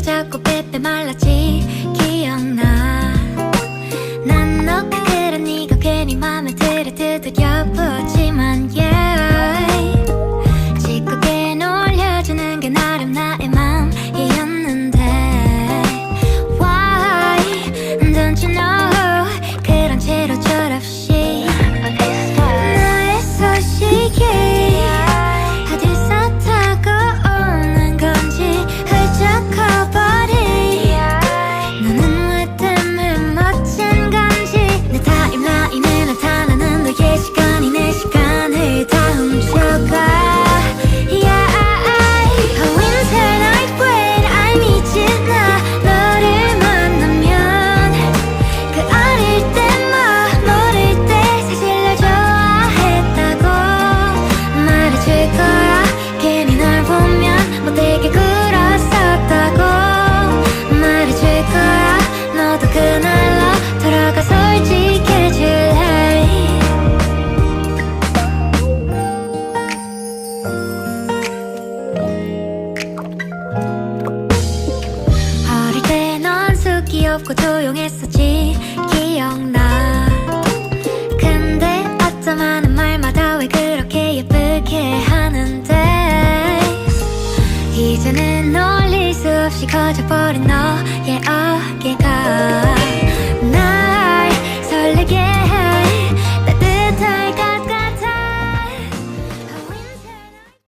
자꾸 빼빼 말랐지 기억나. 난 너가 그런 네가 괜히 맘에 들어 두드려보지만 yeah, 짓궂게 놀려주는 게 나름 나의 맘이었는데 why don't you know 그런 채로 철없이 너의 소식이 어디서 타고 오는 건지 훌쩍커버린 너는 왜 때문에 멋진 건지 내 타임라인에 나타나는 너의 시간이 내 시간을 다 훔쳐가. 귀엽고 조용했었지 기억나. 근데 어쩜 하는 말마다 왜 그렇게 예쁘게 하는데 이제는 놀릴 수 없이 커져버린 너의